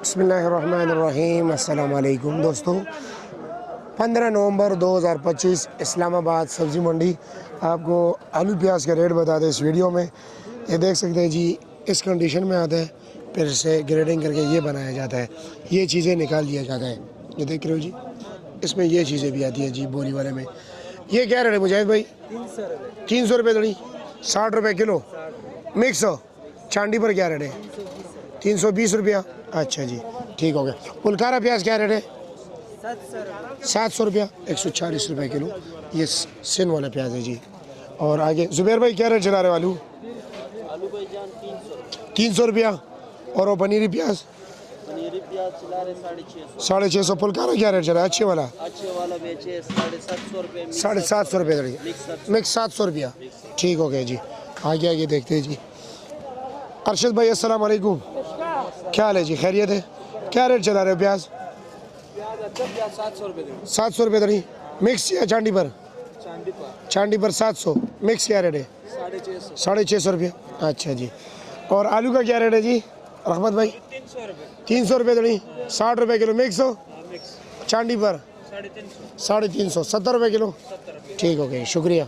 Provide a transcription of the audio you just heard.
बिस्मिल्लाहिर्रहमानिर्रहीम। अस्सलाम वालेकुम दोस्तों। 15 नवंबर 2025 इस्लामाबाद सब्ज़ी मंडी। आपको आलू प्याज का रेट बता दें इस वीडियो में। ये देख सकते हैं जी, इस कंडीशन में आता है, फिर से ग्रेडिंग करके ये बनाया जाता है, ये चीज़ें निकाल दिया जाता है। ये देख रहे हो जी, इसमें ये चीज़ें भी आती हैं जी बोरी वाले में। ये क्या रेट है मुजाहिद भाई? 300 रुपये दड़ी, 60 रुपये किलो। मिक्स चांदी पर क्या रेट है? 320 रुपया। अच्छा जी, ठीक हो गया। पुलकारा प्याज क्या रेट है? 700 रुपया, 140 रुपये किलो। ये सिन वाला प्याज है जी। और आगे जुबैर भाई क्या रेट चला रहे हो आलू? आलू भाई जान 300 रुपया। और वो पनीरी प्याज चला रहे 650। 650। पुलकारा क्या रेट चला है? अच्छे वाला बेचे 750 रुपये। 750 रुपये दड़ी, मिक्स 700 रुपया। ठीक हो गया जी। आगे आगे देखते हैं जी। अरशद भाई अस्सलाम वालेकुम, क्या हाल है जी? खैरियत है? क्या रेट चला रहे हो प्याज? 700 रुपये दड़ी, मिक्स या चांदी पर? चांदी पर 700, मिक्स क्या रेट है? 650 रुपये। अच्छा जी। और आलू का क्या रेट है जी रहमत भाई? 300 रुपये दड़ी, 60 रुपये किलो। मिक्स हो चांदी पर 350, 70 रुपये किलो। ठीक हो गया, शुक्रिया।